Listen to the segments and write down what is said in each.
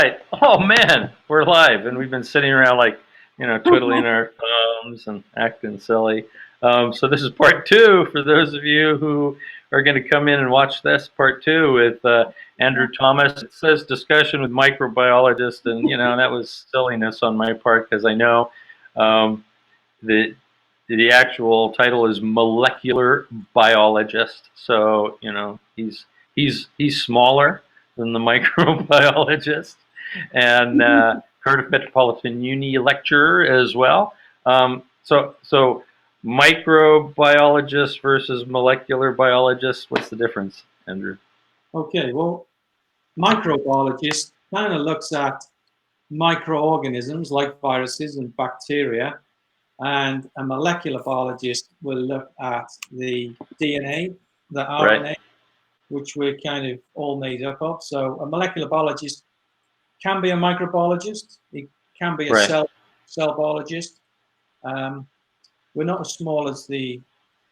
right. Oh man, we're live, and we've been sitting around like, twiddling our thumbs and acting silly. So this is part two for those of you who are going to come in and watch this part two with Andrew Thomas. It says discussion with microbiologist, and that was silliness on my part because I know the actual title is molecular biologist. So he's smaller than the microbiologist, and Cardiff Metropolitan Uni lecturer as well. So microbiologist versus molecular biologist. What's the difference, Andrew? Okay, well, microbiologist kind of looks at microorganisms like viruses and bacteria, and a molecular biologist will look at the DNA, the RNA, Right. which we're kind of all made up of. So a molecular biologist can be a microbiologist. It can be a Right. cell biologist. We're not as small as the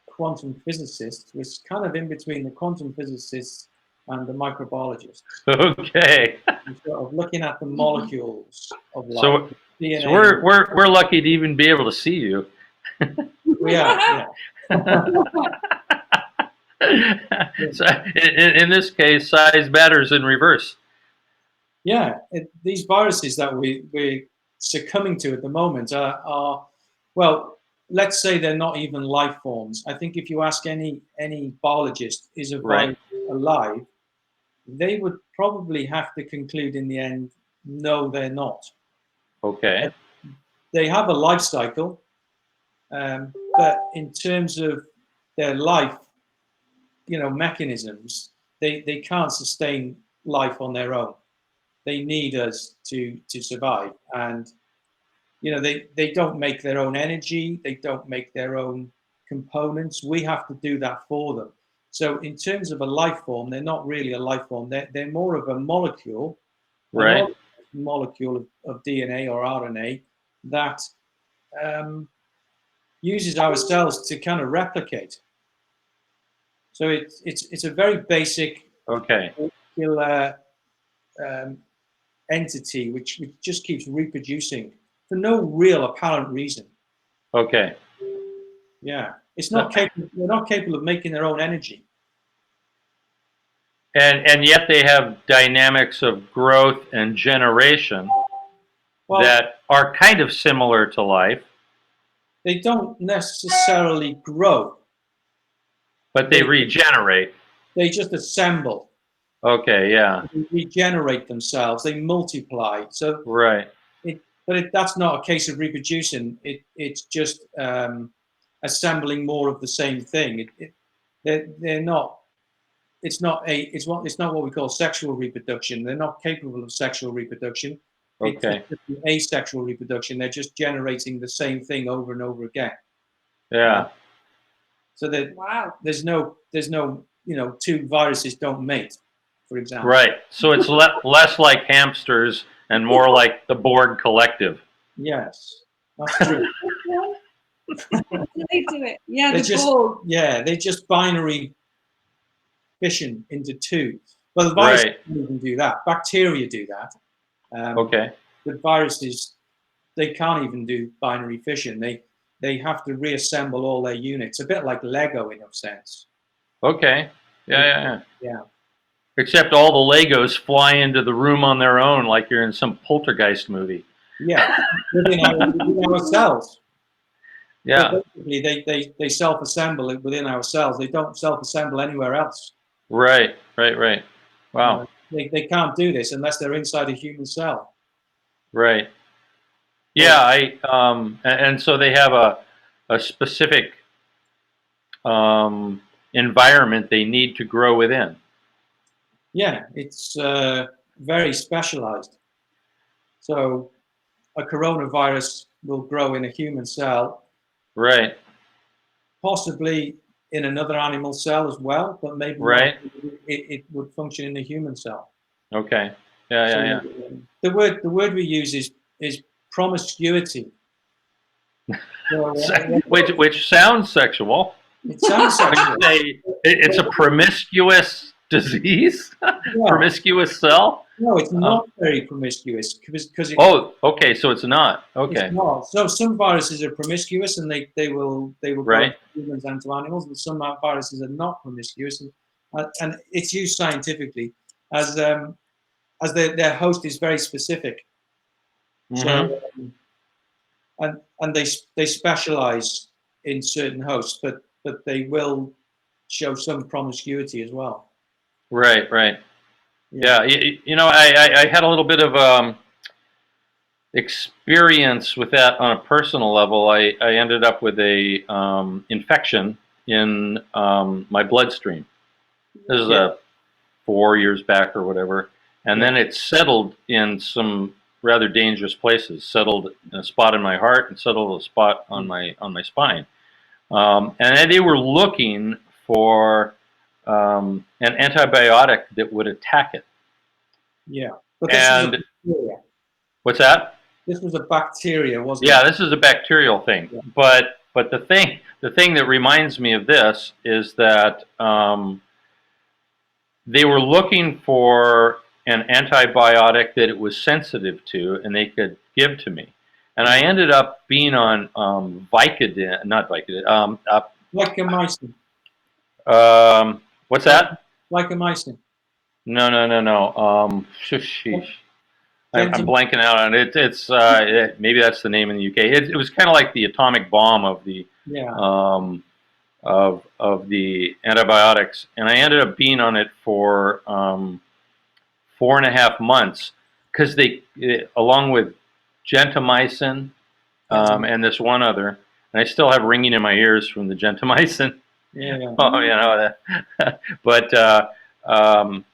quantum physicists. We're kind of in between the quantum physicists and the microbiologists. Okay. We're sort of looking at the molecules of life. So, DNA. so we're lucky to even be able to see you. We are, yeah. So in this case, size matters in reverse. Yeah, these viruses that we're succumbing to at the moment are, well, let's say they're not even life forms. I think if you ask any biologist, is a virus alive, they would probably have to conclude in the end, no, they're not. Okay. They have a life cycle, but in terms of their life, mechanisms, they can't sustain life on their own. They need us to survive, and they don't make their own energy. They don't make their own components. We have to do that for them. So in terms of a life form, they're not really a life form. They're more of a molecule, Right. molecule of DNA or RNA that uses our cells to kind of replicate. So it's a very basic molecular entity which just keeps reproducing for no real apparent reason. Okay. Yeah, it's not capable. They're not capable of making their own energy. And yet they have dynamics of growth and generation that are kind of similar to life. They don't necessarily grow, but they regenerate. They just assemble. Okay, yeah. They regenerate themselves. They multiply. So right. That's not a case of reproducing. It's just assembling more of the same thing. They're not. It's not what we call sexual reproduction. They're not capable of sexual reproduction. Okay. It's asexual reproduction. They're just generating the same thing over and over again. Yeah. So that there's no two viruses don't mate, for example. Right. So it's less like hamsters and more like the Borg collective. Yes, that's true. They do it. Yeah, they just binary fission into two. Well, the viruses don't even do that. Bacteria do that. Okay. But viruses, they can't even do binary fission. They have to reassemble all their units, a bit like Lego in a sense. Okay. Yeah. Yeah. Except all the Legos fly into the room on their own, like you're in some poltergeist movie. Yeah, within our cells. Yeah. So basically, they self-assemble it within our cells. They don't self-assemble anywhere else. Right. Wow. They can't do this unless they're inside a human cell. Right. Yeah. And so they have a specific environment they need to grow within. Yeah, it's very specialized. So a coronavirus will grow in a human cell. Right. Possibly in another animal cell as well, but maybe it would function in a human cell. Okay. Yeah. The word we use is promiscuity. So, which sounds sexual. It sounds sexual. It's a promiscuous disease? Well, Promiscuous cell? no, it's Um, not very promiscuous because oh, okay, so it's not. it's Okay, not. So some viruses are promiscuous and they will go right. into humans and to animals, and some viruses are not promiscuous, and it's used scientifically as their host is very specific. Mm-hmm. So and they specialize in certain hosts, but they will show some promiscuity as well. Right, right. Yeah. Yeah, I had a little bit of experience with that on a personal level. I ended up with a infection in my bloodstream. This is Yeah. 4 years back or whatever, and Yeah. then it settled in some rather dangerous places. Settled in a spot in my heart and settled a spot on my spine. And they were looking for an antibiotic that would attack it. Yeah. But this was a And bacteria. what's that? This was a bacteria, wasn't Yeah, it? this is a bacterial thing. Yeah. But the thing that reminds me of this is that they were looking for an antibiotic that it was sensitive to, and they could give to me. And I Yeah. ended up being on Vicodin, not Vicodin. Lycomycin. What's Like that? Lycomycin. No, no, no, no. Sheesh. I'm Gentle. blanking out on it. Maybe that's the name in the UK. It was kind of like the atomic bomb of the Yeah. um, of the antibiotics, and I ended up being on it for 4.5 months because along with gentamicin Gentle. and this one other, and I still have ringing in my ears from the gentamicin. Yeah. Oh, that. But um,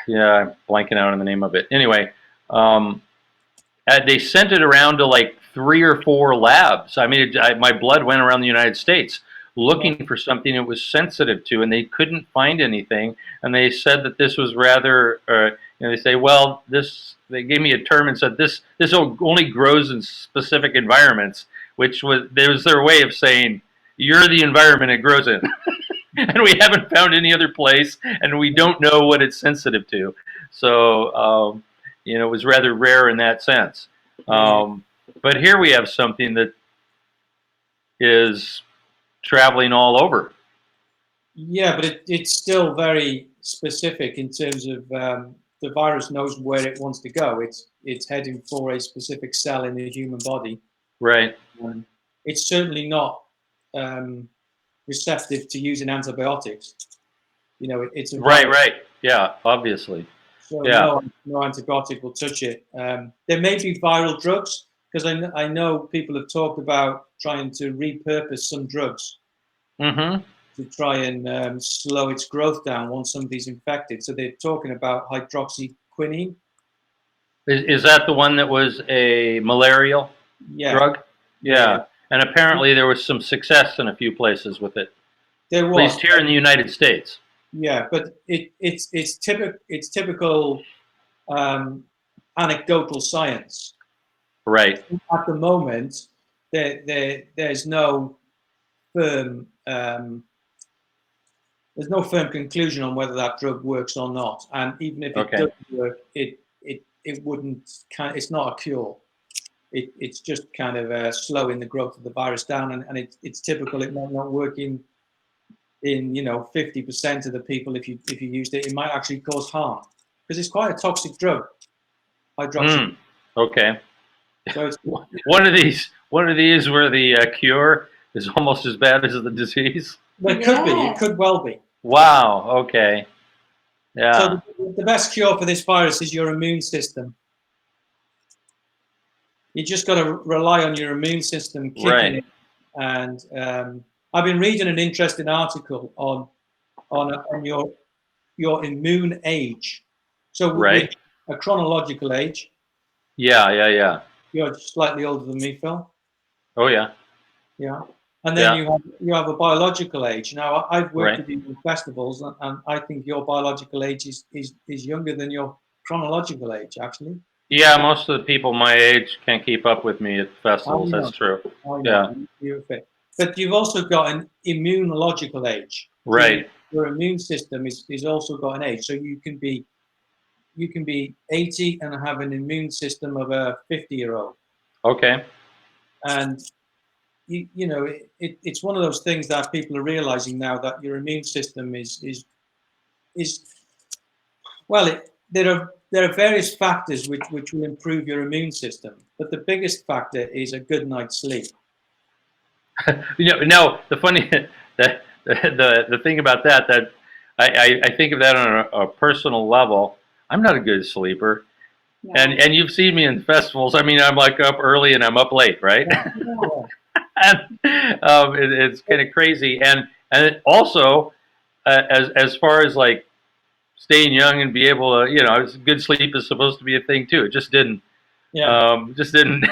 yeah, I'm blanking out on the name of it. Anyway, um, they sent it around to like 3 or 4 labs. I mean, my blood went around the United States Yeah. looking for something it was sensitive to, and they couldn't find anything. And they said that this was rather, they say, well, this. They gave me a term and said this only grows in specific environments, which was their way of saying you're the environment it grows in. And we haven't found any other place, and we don't know what it's sensitive to. So, it was rather rare in that sense. Yeah. But here we have something that is traveling all over. Yeah, but it's still very specific in terms of the virus knows where it wants to go. It's heading for a specific cell in the human body. Right. Um, it's certainly not um, receptive to using antibiotics. It's a Right. virus, Right. Yeah. Obviously. so Yeah. no antibiotic will touch it. There may be viral drugs because I know people have talked about trying to repurpose some drugs Mm-hmm. to try and slow its growth down once somebody's infected. So they're talking about hydroxyquinine. Is that the one that was a malarial Yeah, drug? yeah. Yeah. And apparently there was some success in a few places with it, There at was, least here in the United States. yeah, but it's typical um, anecdotal science. Right. At the moment, there's no firm there's no firm conclusion on whether that drug works or not. And even if it Okay. does work, it wouldn't. It's not a cure. It's just kind of slowing the growth of the virus down, and it's typical. It might not work in 50% of the people if you used it. It might actually cause harm because it's quite a toxic drug, hydroxy. Mm. Okay. So it's One of these where the cure is almost as bad as the disease. well, it could be. It could well be. Wow. Okay. So Yeah. the best cure for this virus is your immune system. You just got to rely on your immune system kicking Right. in. And I've been reading an interesting article on your immune age. So with Right. a chronological age, Yeah. Yeah. Yeah. you're slightly older than me, Phil. Oh yeah. Yeah. And then Yeah. you have a biological age. Now I've worked Right. with you in festivals, and I think your biological age is younger than your chronological age, actually. Yeah. Most of the people my age can't keep up with me at I festivals. That's know, true. I Yeah. know. You're fit. But you've also got an immunological age. So Right. your immune system is also got an age. So you can be 80 and have an immune system of a 50-year-old. Okay. And it's one of those things that people are realizing now, that your immune system is well, there are various factors which will improve your immune system, but the biggest factor is a good night's sleep. No, the funny the thing about that I think of that on a personal level. I'm not a good sleeper, No. and you've seen me in festivals. I mean, I'm like up early and I'm up late, right? And it's kind of crazy. And it also, as far as like staying young and be able to, good sleep is supposed to be a thing too. It just didn't. Yeah. Just didn't.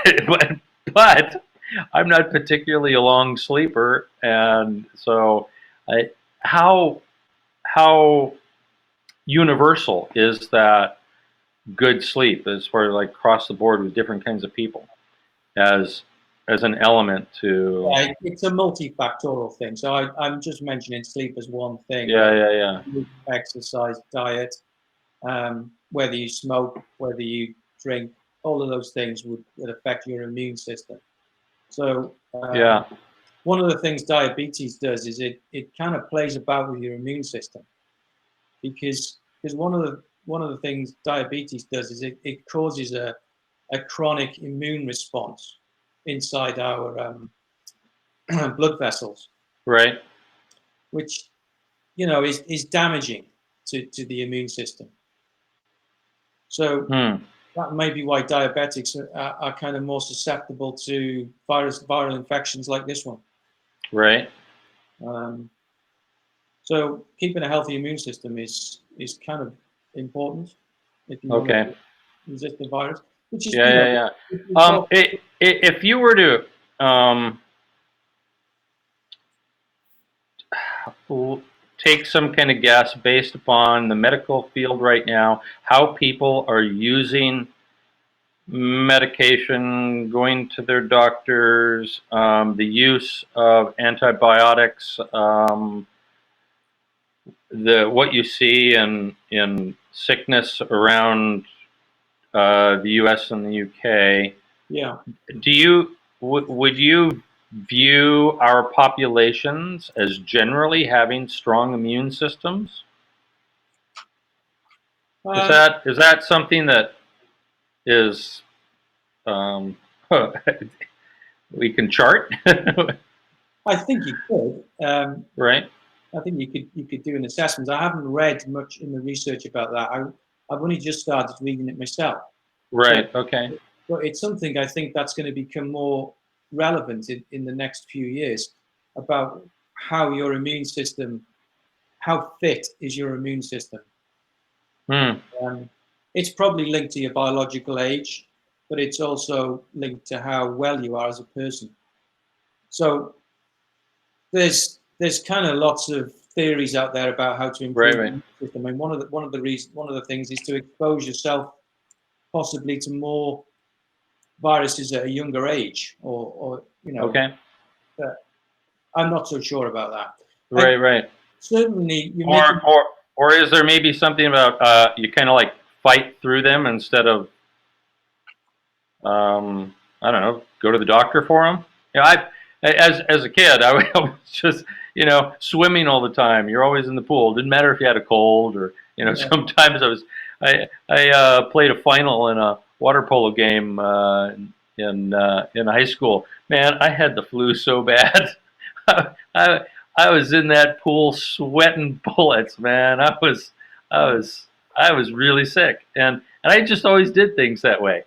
But I'm not particularly a long sleeper, and so I, how how universal is that good sleep as far as like across the board with different kinds of people as an element to Yeah, it's a multifactorial thing. So I'm just mentioning sleep as one thing. yeah. Exercise, diet, whether you smoke, whether you drink, all of those things would affect your immune system. So Yeah. one of the things diabetes does is it kind of plays about with your immune system, because one of the things diabetes does is it causes a chronic immune response inside our blood vessels, Right. which is damaging to the immune system. So Hmm. that may be why diabetics are kind of more susceptible to viral infections like this one. Right. So keeping a healthy immune system is kind of important if you want Okay. to resist the virus, which is, Yeah. If you were to take some kind of guess based upon the medical field right now, how people are using medication, going to their doctors, the use of antibiotics, the what you see in sickness around the U.S. and the U.K. yeah. Do you would you view our populations as generally having strong immune systems? Um, Is that something that is um, we can chart? I think you could. Right. I think you could do an assessment. I haven't read much in the research about that. I've only just started reading it myself. So, Right. Okay. but it's something I think that's going to become more relevant in the next few years, about how your immune system, how fit is your immune system. Hmm. Um, it's probably linked to your biological age, but it's also linked to how well you are as a person. So there's kind of lots of theories out there about how to Right. improve the Right. immune system. And one of the things is to expose yourself possibly to more viruses at a younger age, or Okay. I'm not so sure about that. Right. Right. Certainly, you're Or making. or or is there maybe something about you kind of like fight through them instead of I don't know, go to the doctor for them? As a kid, I was just swimming all the time. You're always in the pool. Didn't matter if you had a cold or Yeah, sometimes I played a final in a water polo game in high school. Man, I had the flu so bad. I I was in that pool sweating bullets, man. I was I was really sick, and I just always did things that way.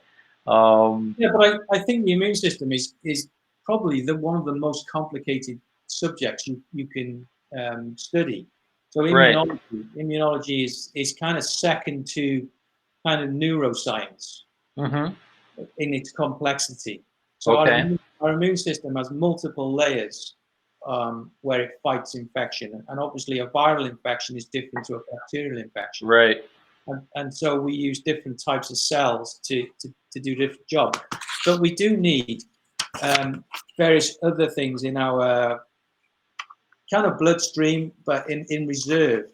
yeah, but I think the immune system is probably the one of the most complicated subjects you can study. So Right. immunology is kind of second to kind of neuroscience Mhm. in its complexity. So Okay. our immune system has multiple layers where it fights infection, and obviously a viral infection is different to a bacterial infection. Right. And so we use different types of cells to do different jobs. But we do need various other things in our kind of bloodstream, but in reserve.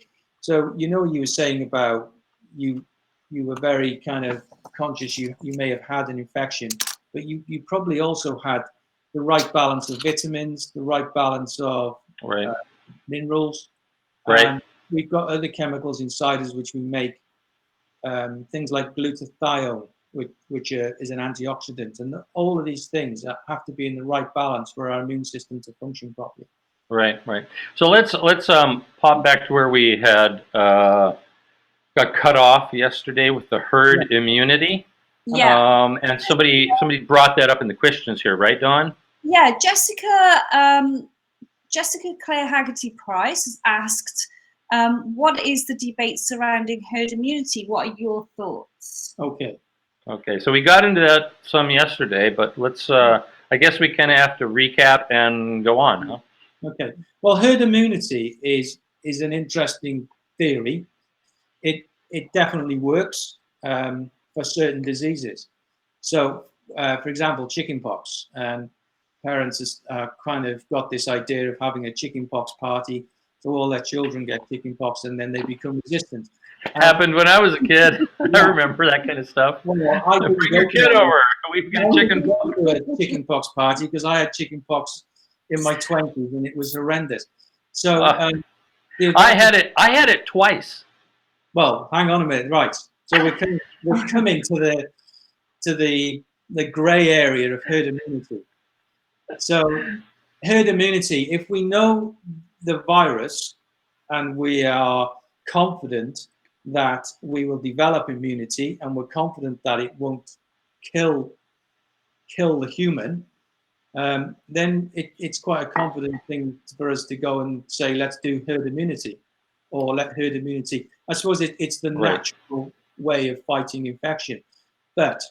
So you were saying about you were very kind of conscious you may have had an infection, but you probably also had the right balance of vitamins, the right balance of Right. minerals, Right. and we've got other chemicals inside us which we make, things like glutathione, which is an antioxidant, and all of these things have to be in the right balance for our immune system to function properly. Right. Right. So let's pop back to where we had got cut off yesterday with the herd immunity. Yeah. And somebody brought that up in the questions here, right, Dawn? Yeah, Jessica Claire Haggerty Price has asked, what is the debate surrounding herd immunity? What are your thoughts? Okay. Okay, so we got into that some yesterday, but let's, I guess we kind of have to recap and go on, huh? Okay. Well, herd immunity is an interesting theory. It definitely works for certain diseases. So, for example, chickenpox. And parents kind of got this idea of having a chickenpox party, so all their children get chickenpox, and then they become resistant. Happened when I was a kid. I remember that kind of stuff. Well, I Bring your kid over. We've got chickenpox. a chickenpox party because I had chickenpox in my 20s, and it was horrendous. So I had it twice. well, hang on a minute, right? So we're coming to the grey area of herd immunity. So herd immunity, if we know the virus and we are confident that we will develop immunity and we're confident that it won't kill the human, then it's quite a confident thing for us to go and say, let's do herd immunity, or let herd immunity. I suppose it's the natural way of fighting infection. But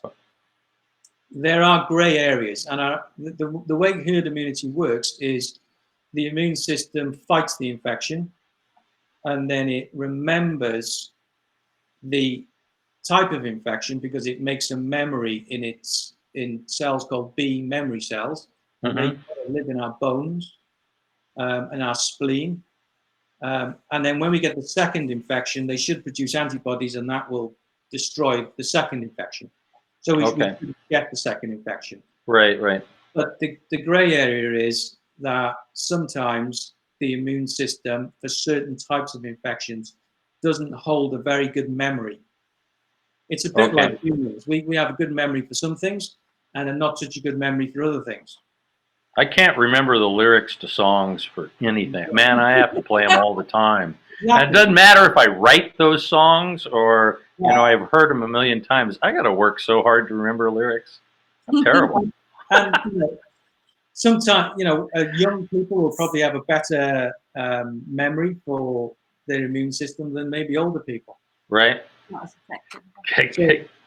there are grey areas, and the way herd immunity works is the immune system fights the infection, and then it remembers the type of infection because it makes a memory in cells called B memory cells, and they live in our bones and our spleen. And then when we get the second infection, they should produce antibodies, and that will destroy the second infection. So we should get the second infection. Right, right. But the grey area is that sometimes the immune system for certain types of infections doesn't hold a very good memory. It's a bit like humans. We have a good memory for some things and a not such a good memory for other things. I can't remember the lyrics to songs for anything. Man, I have to play them all the time. Exactly. And it doesn't matter if I write those songs or, you know, I've heard them a million times. I got to work so hard to remember lyrics. I'm terrible. And sometimes, young people will probably have a better memory for their immune system than maybe older people. Right.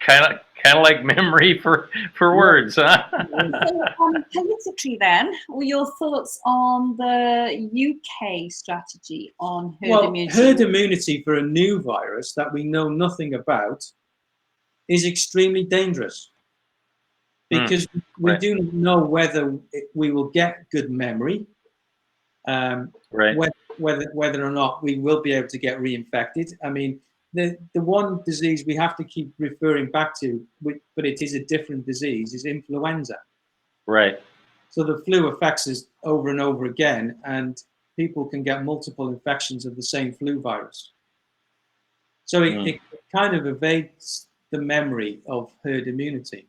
Kind of like memory for words, huh? So, politically, then, what are your thoughts on the UK strategy on herd immunity? Herd immunity for a new virus that we know nothing about is extremely dangerous because we do not know whether we will get good memory, whether or not we will be able to get reinfected. I mean, the one disease we have to keep referring back to, but it is a different disease, is influenza. Right. So the flu affects us over and over again, and people can get multiple infections of the same flu virus. So it kind of evades the memory of herd immunity.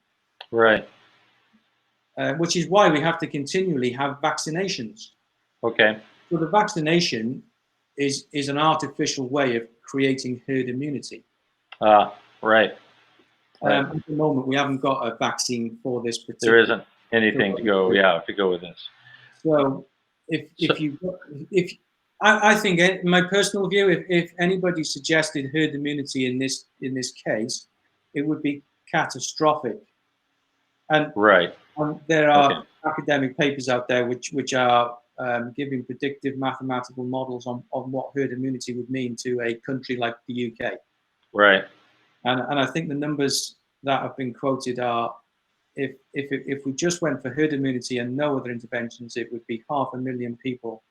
Right. Which is why we have to continually have vaccinations. Okay. So the vaccination is an artificial way of creating herd immunity. Right. At the moment, we haven't got a vaccine for this particular. There isn't anything to go with this. So I think, in my personal view, if anybody suggested herd immunity in this case, it would be catastrophic. And there are academic papers out there which are giving predictive mathematical models on what herd immunity would mean to a country like the UK. Right. And I think the numbers that have been quoted are, if we just went for herd immunity and no other interventions, it would be 500,000 people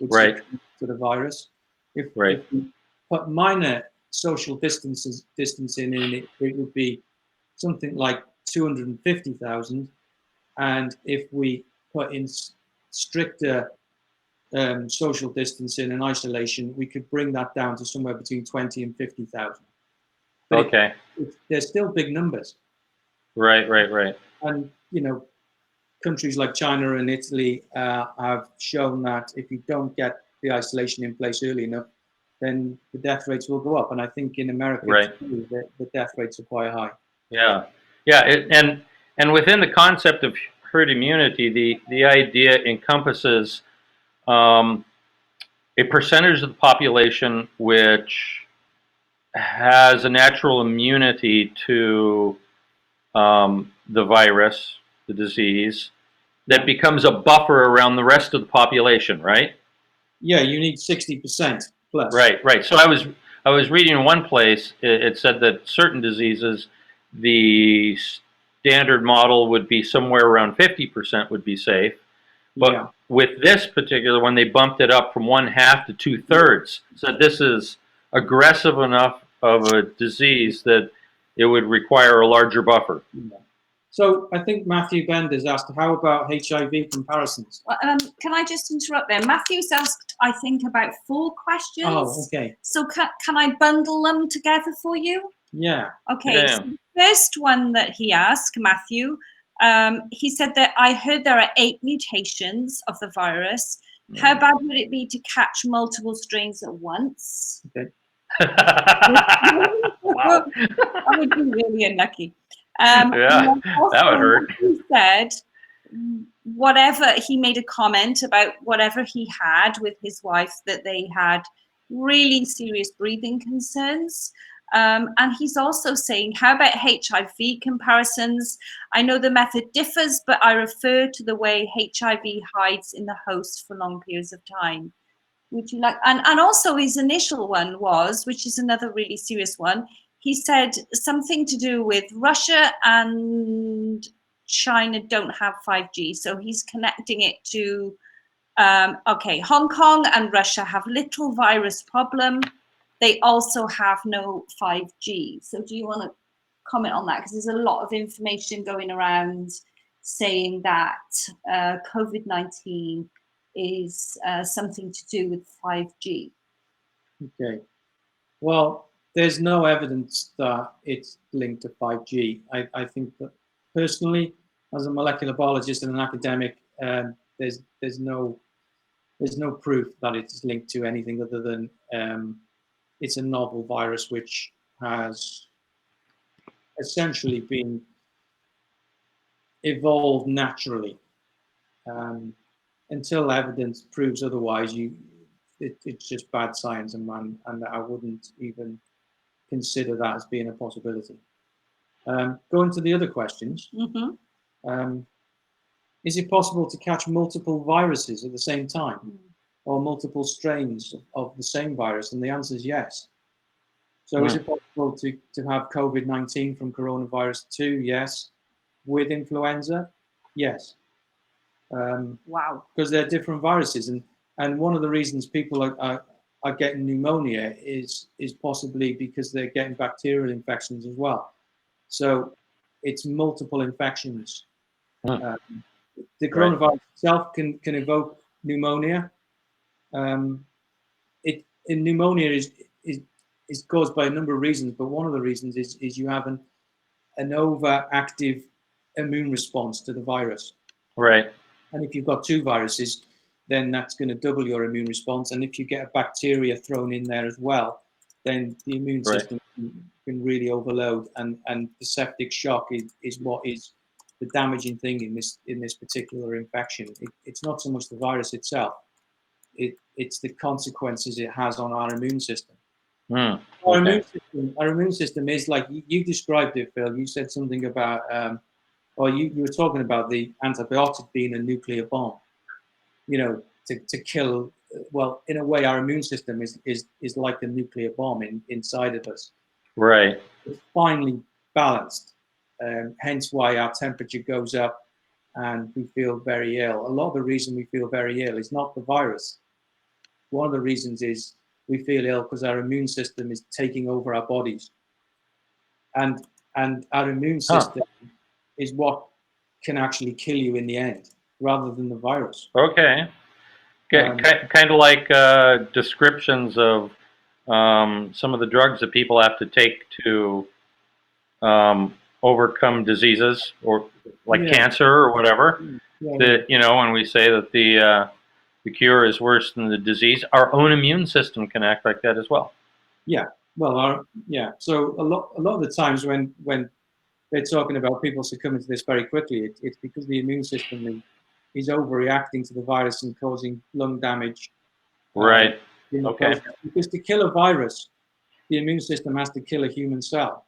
would Right. succumb to the virus. Right. If we put minor social distancing in it, it would be something like 250,000. And if we put in stricter social distancing and isolation, we could bring that down to somewhere between 20 and 50,000. But Okay. they're still big numbers. Right. Right. Right. And, you know, countries like China and Italy have shown that if you don't get the isolation in place early enough, then the death rates will go up. And I think in America, Right. too, the death rates are quite high. Yeah. Yeah. And within the concept of herd immunity, the idea encompasses um, a percentage of the population which has a natural immunity to the virus, the disease, that becomes a buffer around the rest of the population, right? Yeah, you need 60% plus. Right, right. So I was reading in one place, it said that certain diseases, the standard model would be somewhere around 50% would be safe. But Yeah. with this particular one, they bumped it up from 1/2 to 2/3. So this is aggressive enough of a disease that it would require a larger buffer. Yeah. So I think Matthew Bender's asked, how about HIV comparisons? Can I just interrupt there? Matthew's asked, I think, about 4 questions. Oh, okay. So can I bundle them together for you? Yeah. Okay. Yeah. So the first one that he asked, Matthew, he said that I heard there are 8 mutations of the virus. How bad would it be to catch multiple strains at once? Okay. Wow. That would be really unlucky. Yeah, that would hurt. He said, whatever, he made a comment about whatever he had with his wife, that they had really serious breathing concerns. And he's also saying, how about HIV comparisons? I know the method differs, but I refer to the way HIV hides in the host for long periods of time. Would you like, and also his initial one was, which is another really serious one, he said something to do with Russia and China don't have 5G. So he's connecting it to, okay, Hong Kong and Russia have little virus problem. They also have no 5G. So do you want to comment on that? Because there's a lot of information going around saying that COVID-19 is something to do with 5G. Okay. Well, there's no evidence that it's linked to 5G. I think that personally, as a molecular biologist and an academic, there's no proof that it's linked to anything other than it's a novel virus which has essentially been evolved naturally. Until evidence proves otherwise, it's just bad science, and I wouldn't even consider that as being a possibility. Going to the other questions. Is it possible to catch multiple viruses at the same time, or multiple strains of the same virus? And the answer is yes. So is it possible to have COVID-19 from coronavirus 2? Yes. With influenza? Yes. Wow. Because they're different viruses, and one of the reasons people are getting pneumonia is possibly because they're getting bacterial infections as well. So it's multiple infections. The coronavirus itself can evoke pneumonia. Pneumonia is caused by a number of reasons, but one of the reasons is you have an overactive immune response to the virus. Right. And if you've got 2 viruses, then that's going to double your immune response. And if you get a bacteria thrown in there as well, then the immune system can really overload. And the septic shock is what is the damaging thing in this particular infection. It's not so much the virus itself; it's the consequences it has on our immune system. Okay. Our immune system is like you described it, Phil. You said something about. You were talking about the antibiotic being a nuclear bomb, you know, to kill. Well, in a way, our immune system is like a nuclear bomb inside of us. Right. It's finely balanced, hence why our temperature goes up and we feel very ill. A lot of the reason we feel very ill is not the virus. one of the reasons is we feel ill because our immune system is taking over our bodies, and our immune system is what can actually kill you in the end, rather than the virus. Okay. Kind of like descriptions of some of the drugs that people have to take to overcome diseases, or like Yeah. cancer or whatever. Yeah, That, you know, when we say that the cure is worse than the disease, our own immune system can act like that as well. yeah. Well, so a lot of the times when they're talking about people succumbing to this very quickly, it's because the immune system is overreacting to the virus and causing lung damage. Right. In the Okay. process. Because to kill a virus, the immune system has to kill a human cell.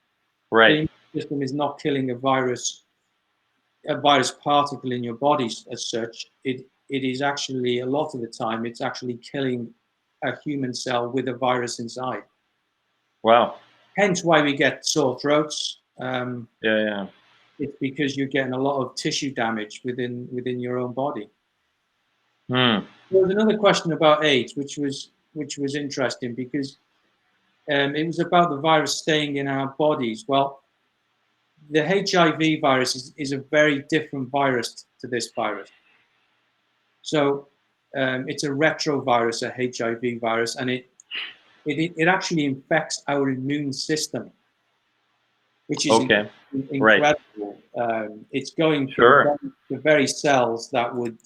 The Right. immune system is not killing a virus particle in your bodies as such. It is actually, a lot of the time, it's actually killing a human cell with a virus inside. Wow. Hence why we get sore throats. Yeah. It's because you're getting a lot of tissue damage within your own body. Hmm. There was another question about AIDS, which was interesting, because it was about the virus staying in our bodies. Well, the HIV virus is a very different virus to this virus. So it's a retrovirus, a HIV virus, and it actually infects our immune system, which is Okay. Right. incredible. It's going Sure. for the very cells that would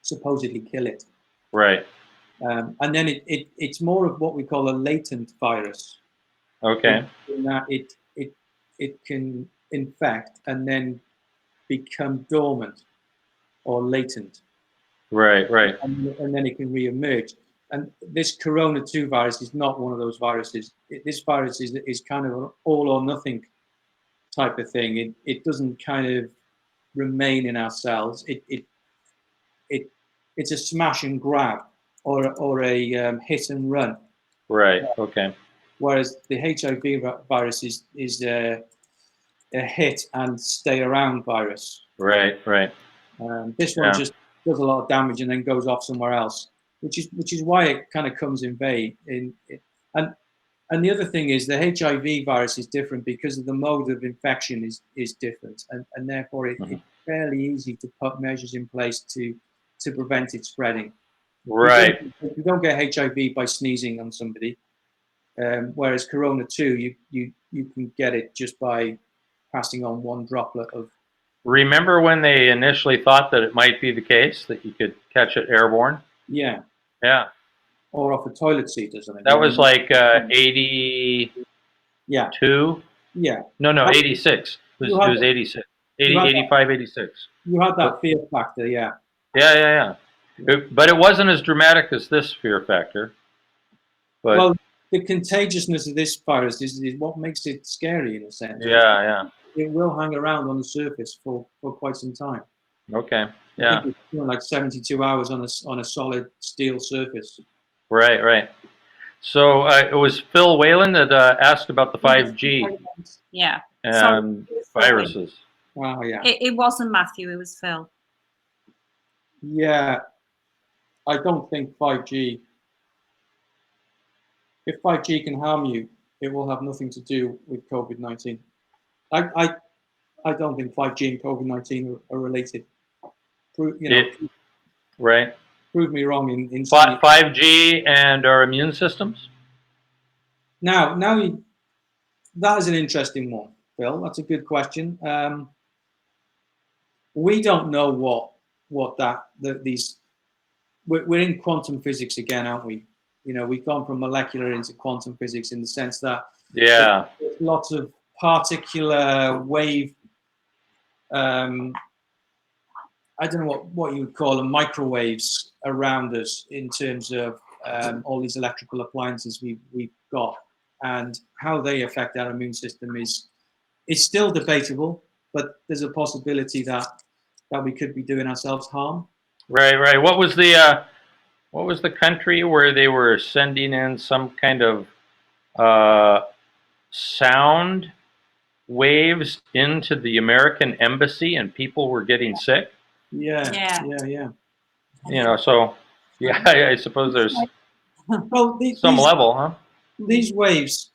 supposedly kill it. Right. And then it's more of what we call a latent virus, Okay. in that it can infect and then become dormant or latent, Right. Right. and then it can re-emerge. And this Corona 2 virus is not one of those viruses. This virus is kind of an all or nothing type of thing. It doesn't kind of remain in our cells. It's a smash and grab, or a hit and run. Right. Okay. Whereas the HIV virus is a hit and stay around virus. Right. Right. This one Yeah. just does a lot of damage and then goes off somewhere else, which is why it kind of comes in vain. And the other thing is the HIV virus is different because of the mode of infection is different, and therefore Mhm. it's fairly easy to put measures in place to prevent it spreading. Right. You don't get HIV by sneezing on somebody, whereas Corona 2, you can get it just by passing on one droplet of. Remember when they initially thought that it might be the case that you could catch it airborne? Yeah, Yeah. or off a toilet seat or something. That was like 82? Yeah, yeah. No, 86. It You was had 86. you 80, had 85, 86. you had that But, fear factor, yeah. yeah. But it wasn't as dramatic as this fear factor. But Well, the contagiousness of this virus is what makes it scary in a sense. yeah. It will hang around on the surface for quite some time. Okay. I Yeah. think it's like 72 hours on a solid steel surface. Right. So it was Phil Whalen that asked about the 5G Yeah. Sorry, and it was Phil Whalen. viruses. Oh yeah, It wasn't Matthew, it was Phil. yeah. I don't think 5G. If 5G can harm you, it will have nothing to do with COVID-19. I don't think 5G and COVID-19 are related. Right. Prove me wrong in saying 5G and our immune systems. now that is an interesting one, Phil. That's a good question. We don't know what these. We're in quantum physics again, aren't we? We've gone from molecular into quantum physics in the sense that Yeah. there's lots of particular wave. I don't know what you would call them, microwaves around us in terms of all these electrical appliances we've got, and how they affect our immune system is still debatable, but there's a possibility that we could be doing ourselves harm. Right. What was the country where they were sending in some kind of sound waves into the American embassy and people were getting sick? Yeah. Yeah. So Yeah, I suppose there's Well, some level, huh? these waves,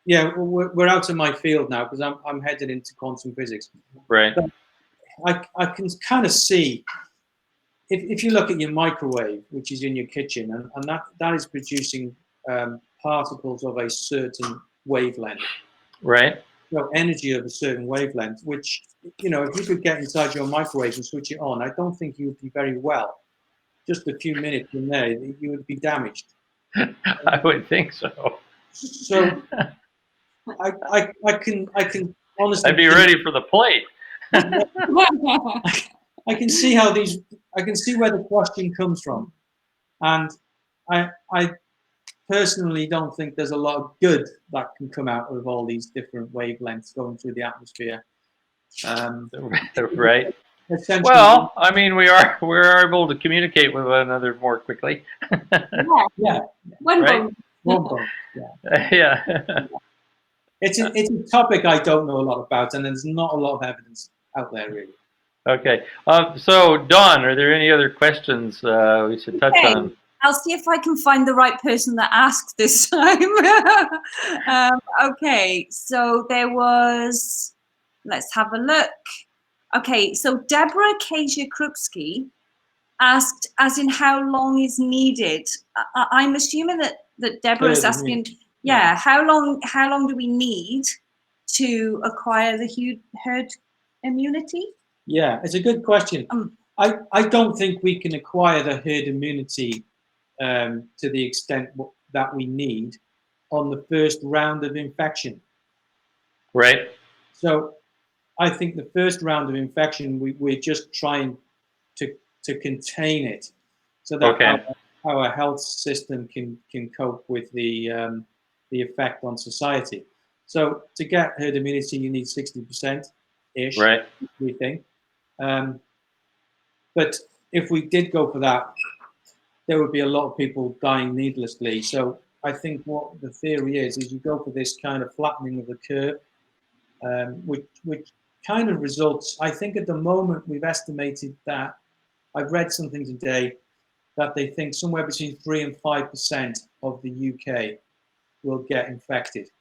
yeah, we're out of my field now because I'm headed into quantum physics. Right. But I can kind of see, if you look at your microwave, which is in your kitchen, and that is producing particles of a certain wavelength. Right. So energy of a certain wavelength, which, you know, if you could get inside your microwave and switch it on, I don't think you would be very well. Just a few minutes in there, you would be damaged. I would think so. So I can honestly I'd be ready for the plate. I can see how I can see where the question comes from, and I personally don't think there's a lot of good that can come out of all these different wavelengths going through the atmosphere. Right. Essentially, Well, I mean, we're able to communicate with one another more quickly. yeah, One Right? bone. one bone, yeah. Yeah. It's a topic I don't know a lot about, and there's not a lot of evidence out there really. Okay. So, Dawn, are there any other questions we should touch Okay. on? I'll see if I can find the right person that asked this time. Okay, so there was, let's have a look. Okay, so Deborah Kasia-Krupski asked, as in how long is needed? I'm assuming that Deborah is asking, yeah, how long do we need to acquire the herd immunity? Yeah, it's a good question. I don't think we can acquire the herd immunity to the extent that we need on the first round of infection. Right. So I think the first round of infection, we're just trying to contain it so that our health system can cope with the effect on society. So to get herd immunity, you need 60%-ish, Right. we think. But if we did go for that, there would be a lot of people dying needlessly. So I think what the theory is you go for this kind of flattening of the curve, which kind of results, I think at the moment we've estimated that, I've read something today, that they think somewhere between 3 and 5% of the UK will get infected.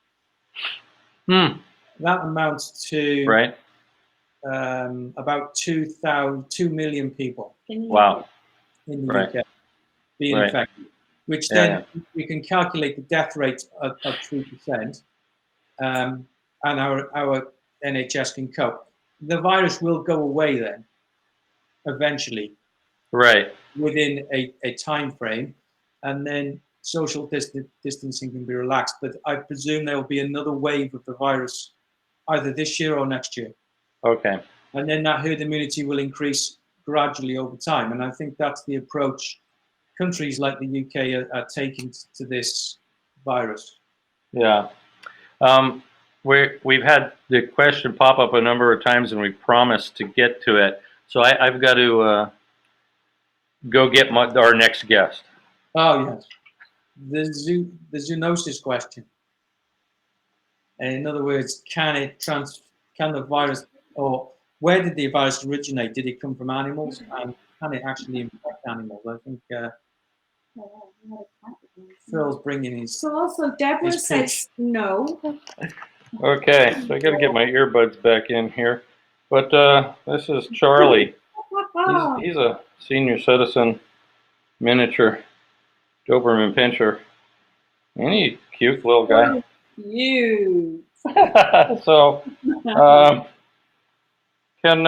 Hmm. That amounts to Right. about 2 million people Wow. in the Right. UK being Right. infected, which Yeah, then we can calculate the death rate of 3%, and our NHS can cope. The virus will go away then, eventually, Right. within a time frame, and then social distancing can be relaxed. But I presume there will be another wave of the virus either this year or next year. Okay. And then that herd immunity will increase gradually over time. And I think that's the approach countries like the UK are taking to this virus. Yeah. We've had the question pop up a number of times, and we promised to get to it. So I've got to go get our next guest. Oh yes, the zoonosis question. And in other words, can the virus, or where did the virus originate? Did it come from animals, and can it actually infect animals? I think Phil's bringing his. So also Deborah says no. Okay, so I got to get my earbuds back in here. But this is Charlie. He's a senior citizen, miniature Doberman Pinscher. Ain't he cute little guy? You. So, can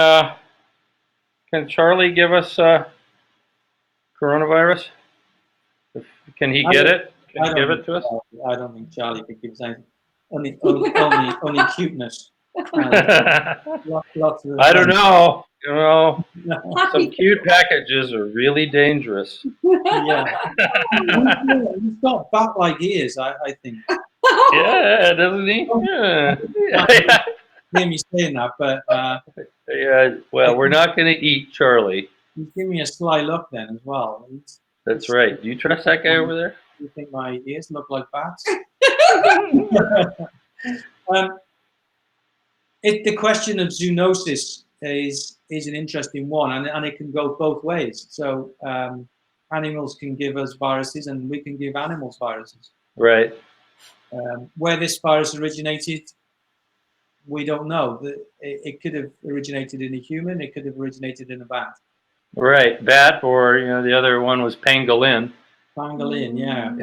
Charlie give us coronavirus? Can he get it? Can he give it to us? I don't think Charlie could give us anything. Only cuteness. Lots of I don't know. You know, some cute packages are really dangerous. Yeah. He's got bat-like ears, I think. Yeah, doesn't he? Yeah. Hear me saying that, but Yeah. Well, we're not going to eat Charlie. he's giving me a sly look then as well. That's right. Do you trust that guy over there? You think my ears look like bats? The question of zoonosis is an interesting one, and it can go both ways. So animals can give us viruses, and we can give animals viruses. Right. Where this virus originated, we don't know. It could have originated in a human. It could have originated in a bat. Right. Bat, or the other one was pangolin. Pangolin, yeah.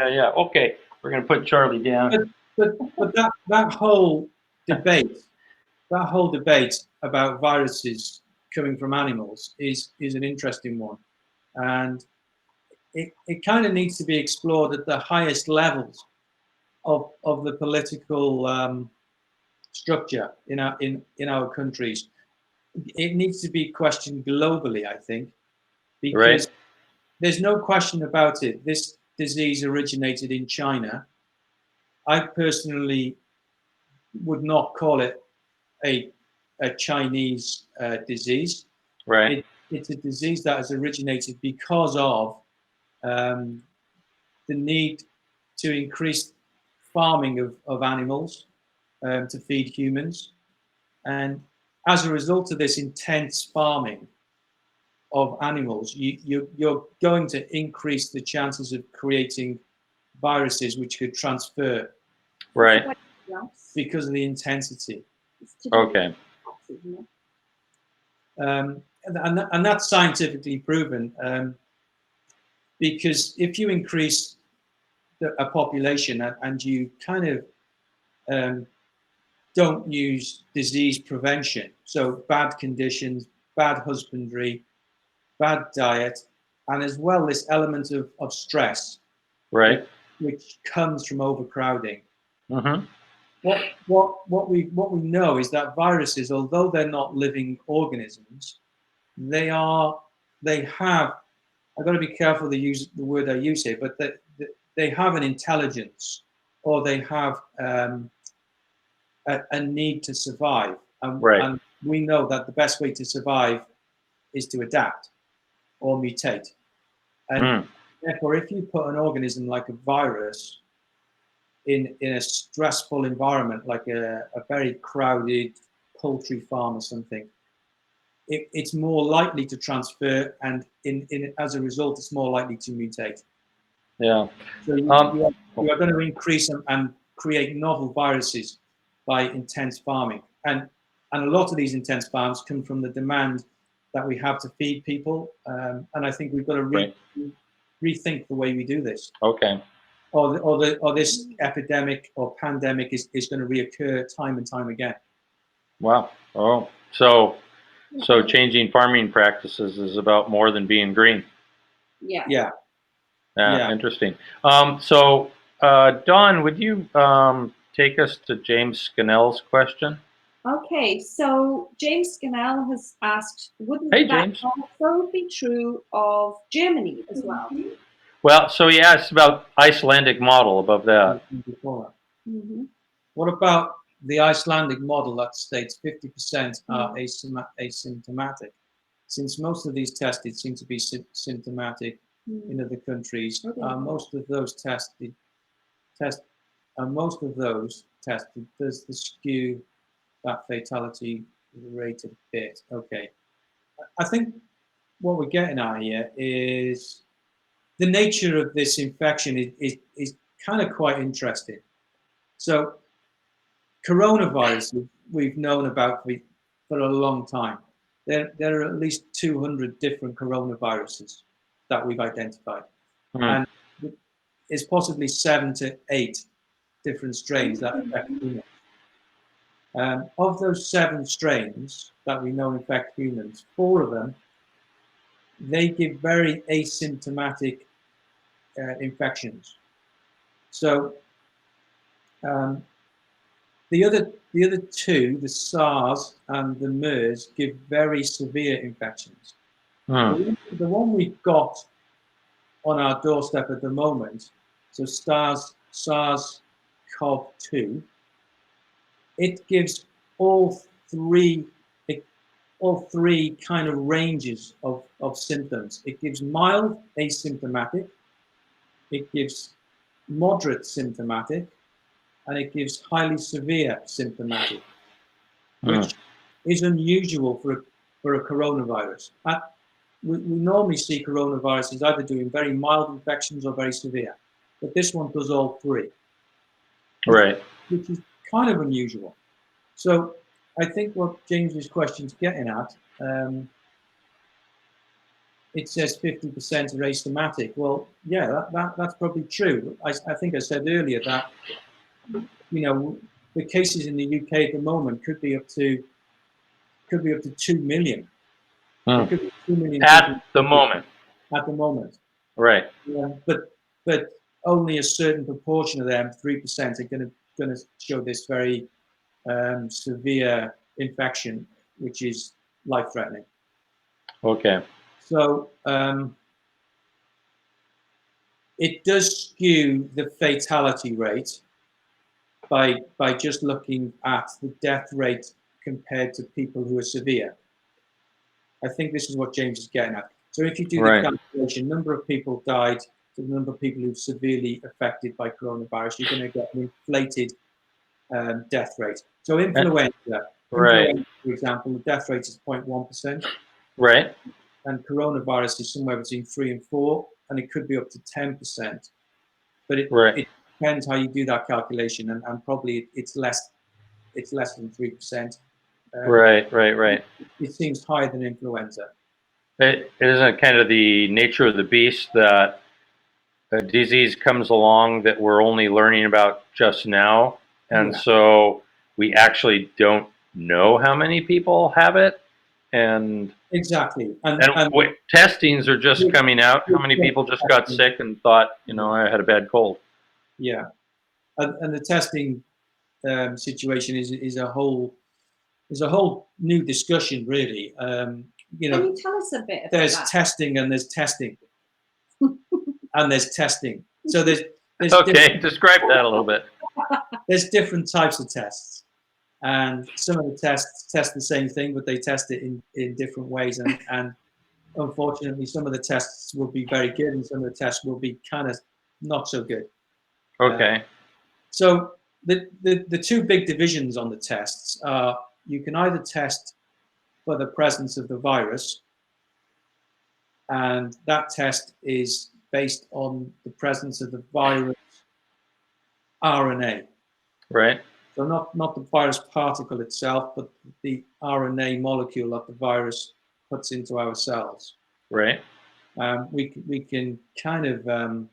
Yeah. Okay, we're gonna put Charlie down. But that whole debate, about viruses coming from animals is an interesting one, and it kind of needs to be explored at the highest levels of the political structure in our countries. It needs to be questioned globally, I think, because Right. there's no question about it. This disease originated in China. I personally would not call it a Chinese disease. Right. It's a disease that has originated because of the need to increase farming of animals to feed humans. And as a result of this intense farming of animals, you're going to increase the chances of creating viruses which could transfer Right. because of the intensity. Okay. And that's scientifically proven, because if you increase a population and you kind of don't use disease prevention, so bad conditions, bad husbandry, bad diet, and as well this element of stress, Right. which comes from overcrowding. Mm-hmm. What we know is that viruses, although they're not living organisms, they have. I've got to be careful to use the word I use here, but they have an intelligence, or they have a need to survive, Right. and we know that the best way to survive is to adapt or mutate. And therefore, if you put an organism like a virus in a stressful environment, like a very crowded poultry farm or something, it's more likely to transfer, and as a result, it's more likely to mutate. Yeah. So you are going to increase and create novel viruses by intense farming, and a lot of these intense farms come from the demand that we have to feed people, and I think we've got to rethink the way we do this. Okay. Or this epidemic or pandemic is going to reoccur time and time again. Wow. Oh, so changing farming practices is about more than being green. Yeah. Interesting. So, Dawn, would you take us to James Scannell's question? Okay, so James Scannell has asked, wouldn't Hey, that James. also be true of Germany as well? Well, so he asked about Icelandic model above that. What about the Icelandic model that states 50% are asymptomatic? Since most of these tested seem to be symptomatic in other countries, most of those tested, does the skew that fatality rate a bit? Okay, I think what we're getting at here is the nature of this infection is kind of quite interesting. So coronaviruses we've known about for a long time. There are at least 200 different coronaviruses that we've identified. And it's possibly 7 to 8 different strains that affect humans. Of those 7 strains that we know infect humans, 4 of them, they give very asymptomatic infections. So the other 2, the SARS and the MERS, give very severe infections. The one we've got on our doorstep at the moment, so SARS-CoV-2, it gives all three kind of ranges of symptoms. It gives mild asymptomatic, it gives moderate symptomatic, and it gives highly severe symptomatic, which is unusual for a coronavirus. we normally see coronaviruses either doing very mild infections or very severe, but this one does all three, Right. which is kind of unusual. So I think what James's question is getting at, it says 50% are asymptomatic. Well, yeah, that's probably true. I think I said earlier that, you know, the cases in the UK at the moment could be up to 2 million. There could be 2 million At the moment. at the moment. Right. But only a certain proportion of them, 3%, are going to show this very severe infection, which is life-threatening. Okay. So it does skew the fatality rate by just looking at the death rate compared to people who are severe. I think this is what James is getting at. So if you do the calculation, number of people died to the number of people who are severely affected by coronavirus, you're going to get an inflated death rate. So influenza, for example, the death rate is 0.1%. Right. And coronavirus is somewhere between 3 and 4, and it could be up to 10%. But it depends how you do that calculation, and probably it's less than 3%. Right. It seems higher than influenza. It isn't kind of the nature of the beast that a disease comes along that we're only learning about just now, and so we actually don't know how many people have it, and exactly, and testings are just coming out. How many people just got sick and thought, I had a bad cold? Yeah, and the testing situation is a whole new discussion, really. Can you tell us a bit about there's that? testing and there's testing, and there's testing. So there's okay. Describe that a little bit. There's different types of tests, and some of the tests test the same thing, but they test it in different ways, and unfortunately, some of the tests will be very good, and some of the tests will be kind of not so good. Okay. So the two big divisions on the tests are: you can either test for the presence of the virus, and that test is based on the presence of the virus RNA. Right. So not the virus particle itself, but the RNA molecule that the virus puts into our cells. Right. We can kind of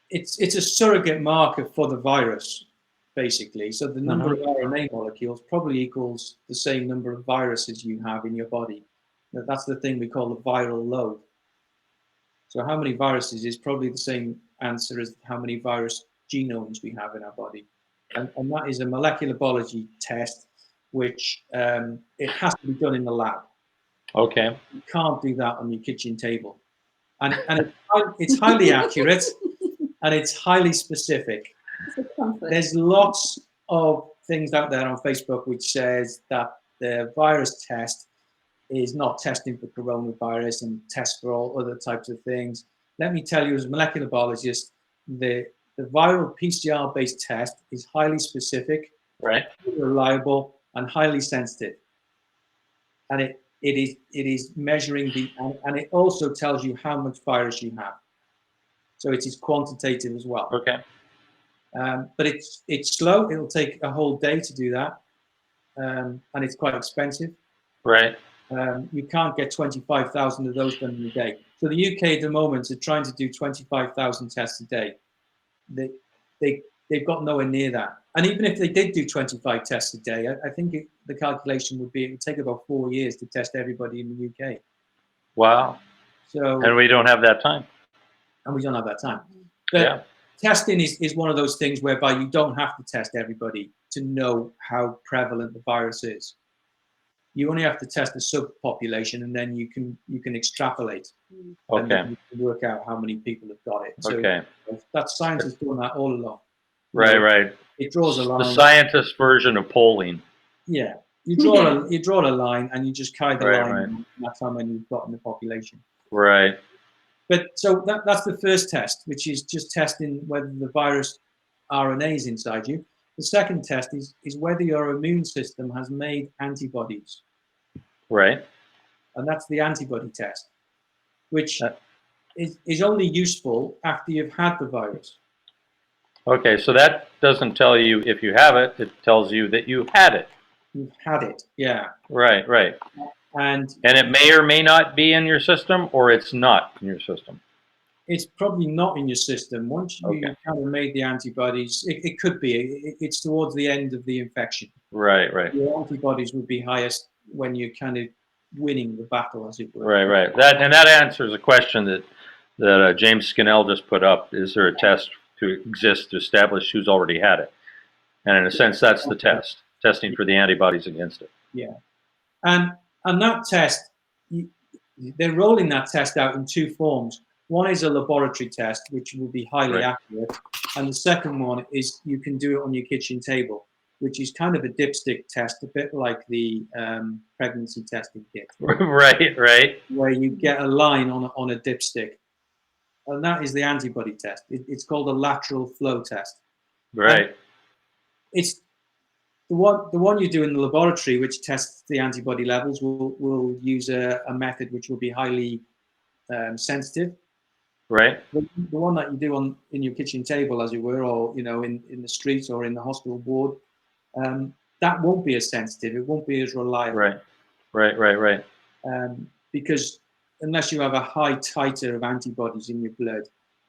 it's a surrogate marker for the virus, basically. So the number of RNA molecules probably equals the same number of viruses you have in your body. That's the thing we call the viral load. So how many viruses is probably the same answer as how many virus genomes we have in our body. And that is a molecular biology test, which it has to be done in the lab. Okay. You can't do that on your kitchen table. And it's highly accurate, and it's highly specific. There's lots of things out there on Facebook which says that the virus test is not testing for coronavirus and tests for all other types of things. Let me tell you, as a molecular biologist, the viral PCR-based test is highly specific, right, reliable, and highly sensitive. And it is measuring and it also tells you how much virus you have. So it is quantitative as well. Okay. But it's slow. It'll take a whole day to do that, and it's quite expensive. Right. You can't get 25,000 of those done in a day. So the UK at the moment are trying to do 25,000 tests a day. They've got nowhere near that. And even if they did do 25 tests a day, I think the calculation would be it would take about 4 years to test everybody in the UK. Wow. So and we don't have that time. And we don't have that time. But testing is one of those things whereby you don't have to test everybody to know how prevalent the virus is. You only have to test a subpopulation, and then you can extrapolate. Okay. And then you can work out how many people have got it. So that science has done that all along. Right. It draws a line. The scientist version of polling. Yeah. You draw a line, and you just carry the line. And that's how many you've got in the population. Right. But so that's the first test, which is just testing whether the virus RNA is inside you. The second test is whether your immune system has made antibodies. Right. and that's the antibody test, which Uh, is only useful after you've had the virus. Okay, so that doesn't tell you if you have it, it tells you that you had it. You've had it, yeah. Right, right. And And it may or may not be in your system, or it's not in your system. it's probably not in your system. Once you Okay. kind of made the antibodies, it could be. It's towards the end of the infection. Right, right. Your antibodies would be highest when you're kind of winning the battle, as it were. Right, right. That answers a question that James Scannell just put up. Is there a test to exist to establish who's already had it? And in a sense, that's the test, testing for the antibodies against it. Yeah, and that test, they're rolling that test out in two forms. One is a laboratory test, which will be highly accurate, and the second one is you can do it on your kitchen table, which is kind of a dipstick test, a bit like the pregnancy testing kit, Right, right. where you get a line on a dipstick, and that is the antibody test. It's called a lateral flow test. Right. It's the one you do in the laboratory, which tests the antibody levels, will use a method which will be highly sensitive. Right. The one that you do in your kitchen table, as it were, or in the street or in the hospital ward, that won't be as sensitive. It won't be as reliable. Right. Right. Right. Right. Because unless you have a high titer of antibodies in your blood,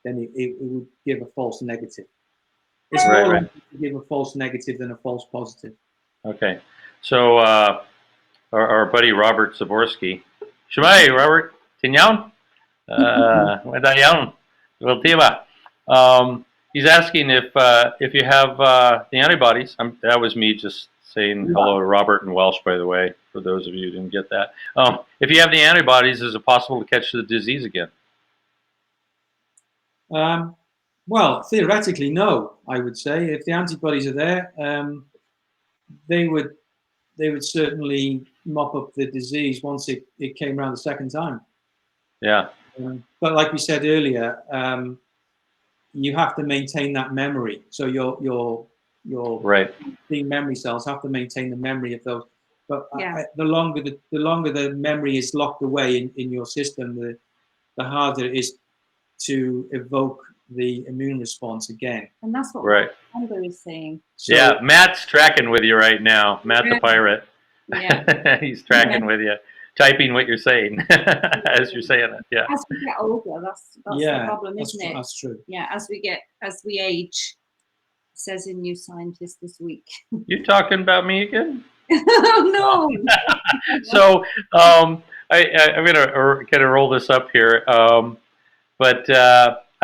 then it will give a false negative. It's more likely to give a false negative than a false positive. Okay. So our buddy Robert Zaborski, Shemai, Robert, Tinyaun, Wadayaun, Wiltiva. He's asking if you have the antibodies. That was me just saying hello to Robert in Welsh, by the way, for those of you who didn't get that. If you have the antibodies, is it possible to catch the disease again? Well, theoretically, no. I would say if the antibodies are there, they would certainly mop up the disease once it came around the second time. Yeah. But like we said earlier, you have to maintain that memory. So your the memory cells have to maintain the memory of those. But the longer the memory is locked away in your system, the harder it is to evoke the immune response again. And that's what Amber is saying. So, yeah, Matt's tracking with you right now. Matt the pirate. Yeah. He's tracking with you, typing what you're saying as you're saying it. Yeah. As we get older, that's the problem, isn't it? That's true. Yeah, as we age, says a new scientist this week. You talking about me again? Oh, no. So I'm gonna kind of roll this up here, but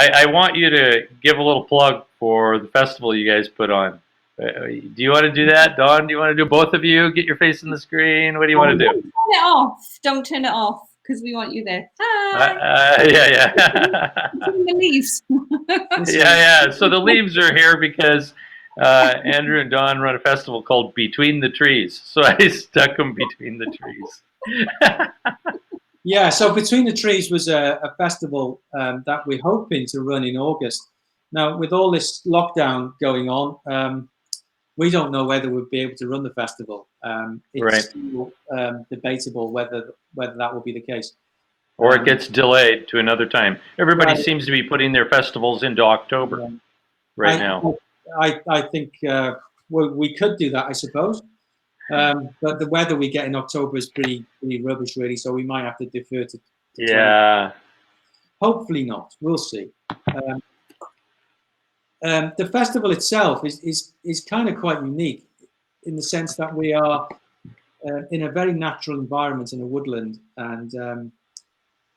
I want you to give a little plug for the festival you guys put on. Do you want to do that, Dawn? Do you want to do both of you? Get your face in the screen. What do you want to do? Don't turn it off. Don't turn it off because we want you there. Hi. Yeah. The leaves. Yeah. So the leaves are here because Andrew and Dawn run a festival called Between the Trees. So I stuck them between the trees. Yeah, so Between the Trees was a festival that we're hoping to run in August. Now, with all this lockdown going on, we don't know whether we'll be able to run the festival. It's still debatable whether that will be the case. Or it gets delayed to another time. Everybody seems to be putting their festivals into October now. I think we could do that, I suppose. But the weather we get in October is pretty rubbish, really. So we might have to defer to yeah. Hopefully not. We'll see. The festival itself is kind of quite unique in the sense that we are in a very natural environment in a woodland, and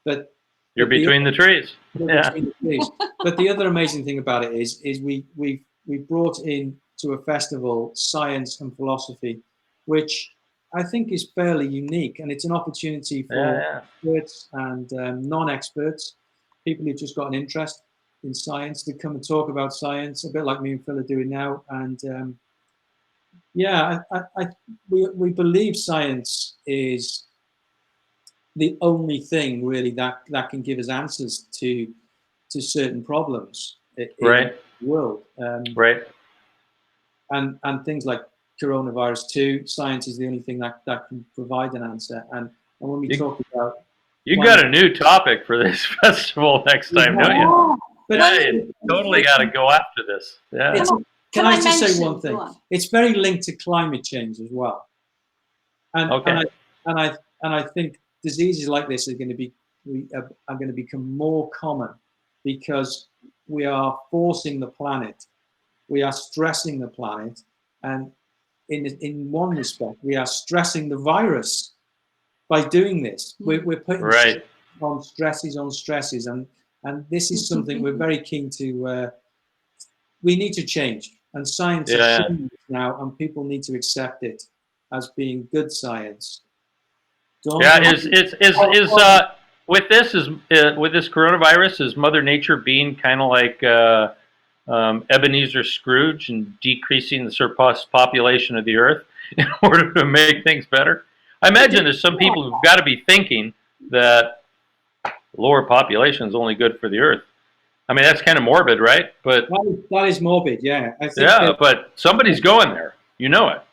but you're between the trees. Yeah. Between the trees. But the other amazing thing about it is we brought in to a festival science and philosophy, which I think is fairly unique, and it's an opportunity for experts and non-experts, people who've just got an interest in science, to come and talk about science, a bit like me and Phil are doing now. And we believe science is the only thing really that can give us answers to certain problems in the world. And things like coronavirus too. Science is the only thing that can provide an answer. And when we talk about You got a new topic for this festival next time, don't you? Oh, But Yeah, you totally got to go after this. Yeah. can I just say mention one thing? one? It's very linked to climate change as well. And Okay. I think diseases like this are going to become more common because we are forcing the planet, we are stressing the planet, and in one respect, we are stressing the virus by doing this. We're putting Right. on stresses, and this is something we're very keen to. We need to change, and science is Yeah. showing this now, and people need to accept it as being good science. Yeah. With this coronavirus, is Mother Nature being kind of like Ebenezer Scrooge and decreasing the surplus population of the Earth in order to make things better? I imagine there's some people who've got to be thinking that lower population is only good for the Earth. I mean, that's kind of morbid, right? But that is morbid, yeah. I think yeah, but somebody's going there. You know it.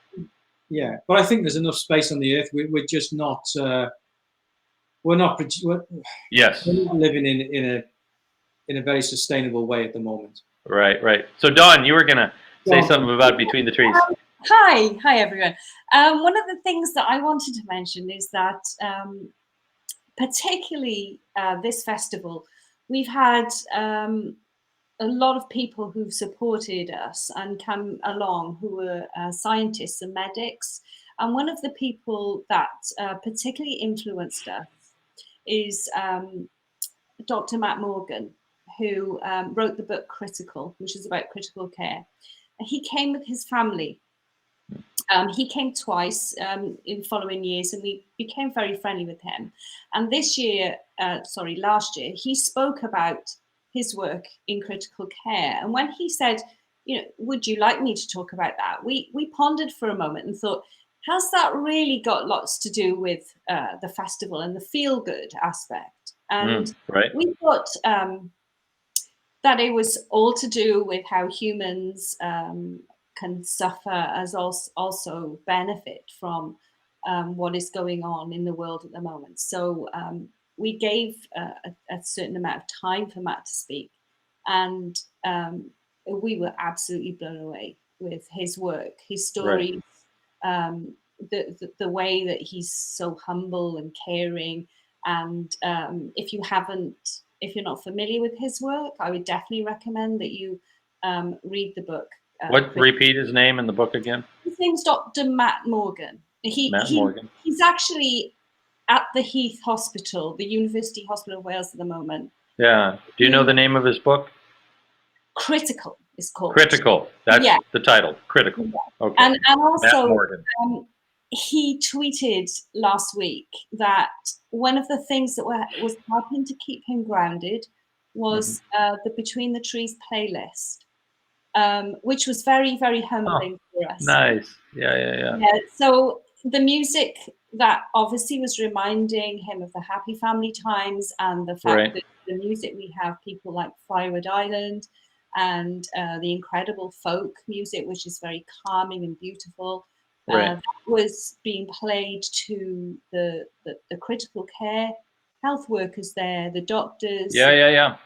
yeah, but I think there's enough space on the Earth. We're just not. We're not Yes. living in a very sustainable way at the moment. Right. So, Dawn, you were going to say something about Between the Trees. Hi everyone. One of the things that I wanted to mention is that particularly this festival, we've had a lot of people who've supported us and come along who were scientists and medics. And one of the people that particularly influenced us is Dr. Matt Morgan, who wrote the book Critical, which is about critical care. He came with his family. He came twice in following years, and we became very friendly with him. And last year, he spoke about his work in critical care. And when he said, would you like me to talk about that? We pondered for a moment and thought, has that really got lots to do with the festival and the feel-good aspect? And right. we thought that it was all to do with how humans can suffer as also benefit from what is going on in the world at the moment. So we gave a certain amount of time for Matt to speak, and we were absolutely blown away with his work, his stories, the way that he's so humble and caring. And if you're not familiar with his work, I would definitely recommend that you read the book. Repeat his name in the book again? His name's Dr. Matt Morgan. Morgan. He's actually at the Heath Hospital, the University Hospital of Wales at the moment. Yeah. Do you know the name of his book? Critical is called. Critical. That's the title. Critical. Yeah. Okay. And also, Matt Morgan. he tweeted last week that one of the things that was helping to keep him grounded was the Between the Trees playlist, which was very, very humbling for us. Nice. Yeah. So the music that obviously was reminding him of the happy family times, and the fact that the music we have people like Firewood Island and the incredible folk music, which is very calming and beautiful. That was being played to the critical care health workers there, the doctors. Yeah.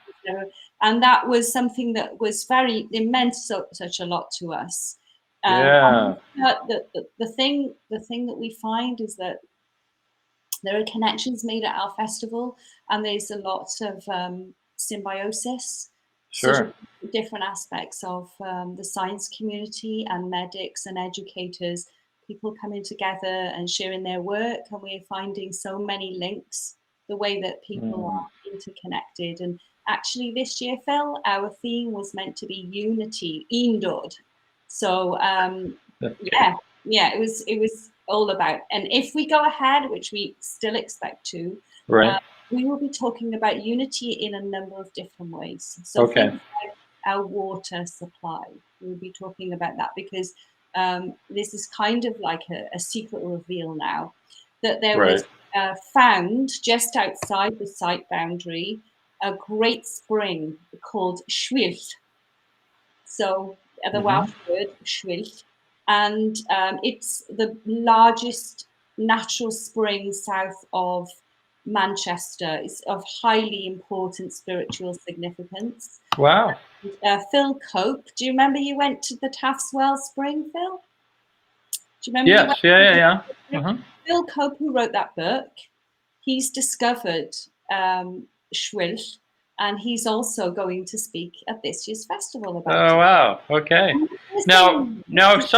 And that was something that was it meant such a lot to us. Yeah. The thing that we find is that there are connections made at our festival, and there's a lot of symbiosis. Sure. Sort of different aspects of the science community and medics and educators, people coming together and sharing their work, and we're finding so many links, the way that people are interconnected. And actually this year, Phil, our theme was meant to be unity, Eindod. So it was all about, and if we go ahead, which we still expect to, we will be talking about unity in a number of different ways. So things like our water supply, we'll be talking about that, because this is kind of like a secret reveal now, that there was found just outside the site boundary a great spring called Schwillt. So the Welsh word Schwillt, and it's the largest natural spring south of Manchester. It's of highly important spiritual significance. Wow. Phil Cope, do you remember you went to the Taffswell Spring, Phil? Do you remember you Yes. went? Yeah. Phil Cope, who wrote that book, he's discovered Schwilch, and he's also going to speak at this year's festival about Oh it. wow. Okay. Now, if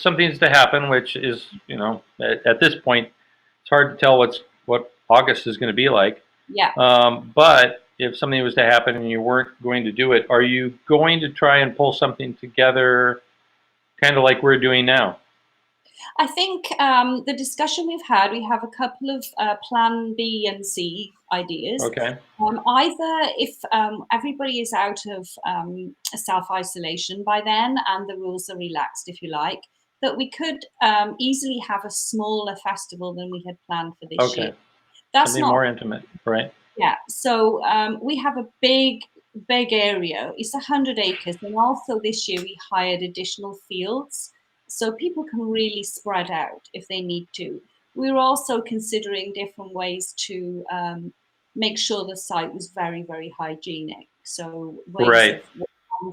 something's to happen, which is, at this point, it's hard to tell what August is going to be like. Yeah. But if something was to happen and you weren't going to do it, are you going to try and pull something together, kind of like we're doing now? I think the discussion we've had, we have a couple of plan B and C ideas. Okay. Either if everybody is out of self-isolation by then and the rules are relaxed, if you like, that we could easily have a smaller festival than we had planned for this year. That's something more intimate, right? Yeah. So we have a big area. It's 100 acres. And also this year we hired additional fields so people can really spread out if they need to. We were also considering different ways to make sure the site was very, very hygienic. So ways of hand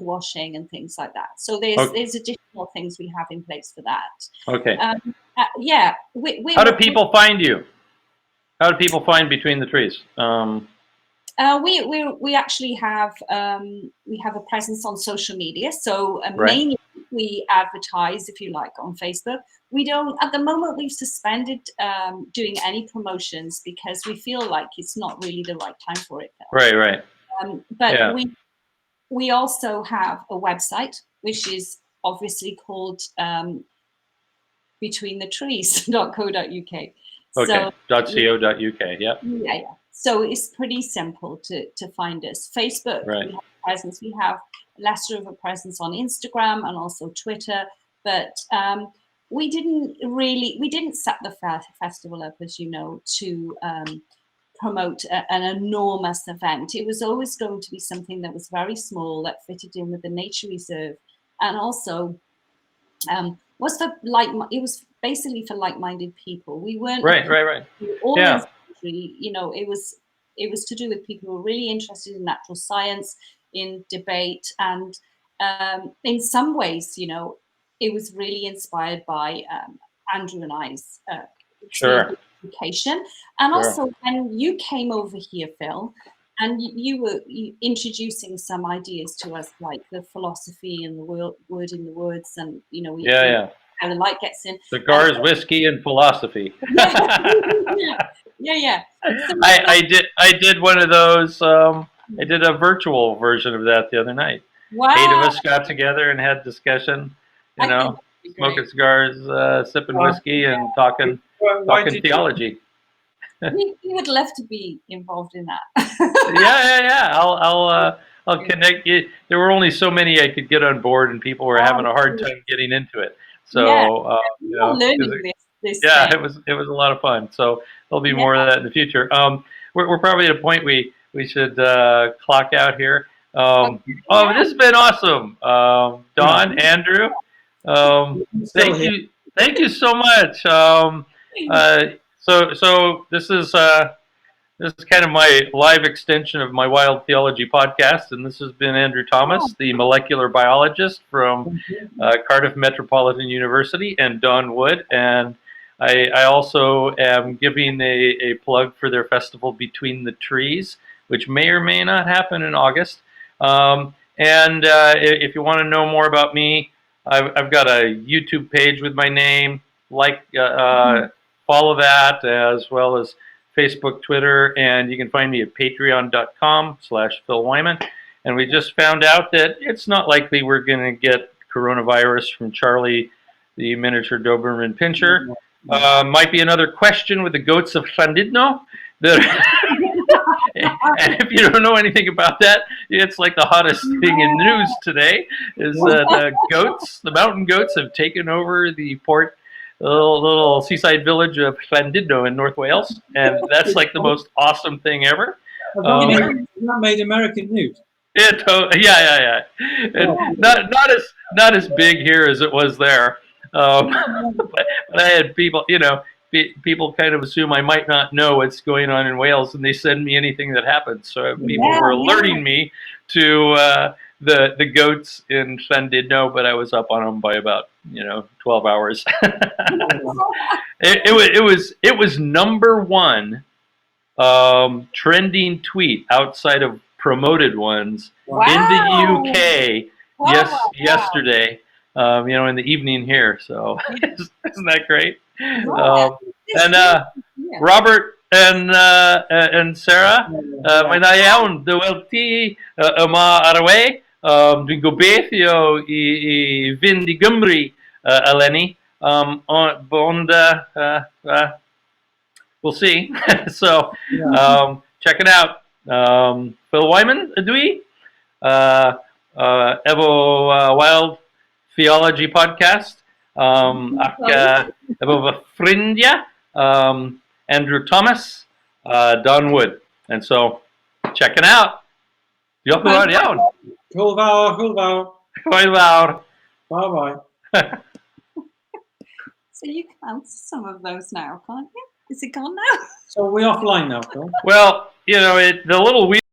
washing and things like that. So there's additional things we have in place for that. Okay. Yeah. How do people find you? How do people find Between the Trees? We actually have a presence on social media. So mainly we advertise, if you like, on Facebook. We don't at the moment. We've suspended doing any promotions because we feel like it's not really the right time for it. Right. But we also have a website which is obviously called betweenthetrees.co.uk. Okay. .co.uk. Yep. Yeah. So it's pretty simple to find us. Facebook, we have a presence. We have lesser of a presence on Instagram and also Twitter. But we didn't set the festival up, as you know, to promote an enormous event. It was always going to be something that was very small, that fitted in with the nature reserve, and also it was basically for like-minded people. We weren't right. Yeah. It was to do with people who were really interested in natural science, in debate, and in some ways, it was really inspired by Andrew and I's education. And also when you came over here, Phil, and you were introducing some ideas to us, like the philosophy and the word in the woods, and how the light gets in. Cigars, whiskey, and philosophy. Yeah. So I did one of those. I did a virtual version of that the other night. Wow. 8 of us got together and had discussion. Smoking cigars, sipping whiskey, and talking theology. We would love to be involved in that. Yeah. I'll connect you. There were only so many I could get on board, and people were having a hard time getting into it. So learning this. Yeah, it was a lot of fun. So there'll be more of that in the future. We're probably at a point we should clock out here. This has been awesome, Don, Andrew. Thank you so much. So this is kind of my live extension of my Wild Theology podcast, and this has been Andrew Thomas, the molecular biologist from Cardiff Metropolitan University, and Don Wood. And I also am giving a plug for their festival Between the Trees, which may or may not happen in August. And if you want to know more about me, I've got a YouTube page with my name. Follow that, as well as Facebook, Twitter, and you can find me at patreon.com/Phil Wyman. And we just found out that it's not likely we're going to get coronavirus from Charlie, the miniature Doberman Pinscher. Might be another question with the goats of Llandudno. And if you don't know anything about that, it's like the hottest thing in news today is that the mountain goats have taken over the little seaside village of Llandudno in North Wales, and that's like the most awesome thing ever. That made American news. Yeah. Not as big here as it was there. But I had people, people kind of assume I might not know what's going on in Wales, and they send me anything that happens. So people were alerting me to the goats in Llandudno, but I was up on them by about 12 hours. It was number one trending tweet outside of promoted ones in the UK yesterday. In the evening here. So isn't that great? And Robert and Sarah, mae'n dda iawn. Dy weld ti yma ar y we. Dwi'n gobeithio i fynd I Gymru eleni. Ond we'll see. So check it out. Phil Wyman ydw I. Efo Wild Theology podcast. Ac efo fy ffrindiau, Andrew Thomas, Don Wood. And so, check it out. Diolch yn fawr iawn. Hwyl fawr. Hwyl fawr. Bye-bye. So you can answer some of those now, can't you? Is it gone now? So we're offline now, Phil? Well, the little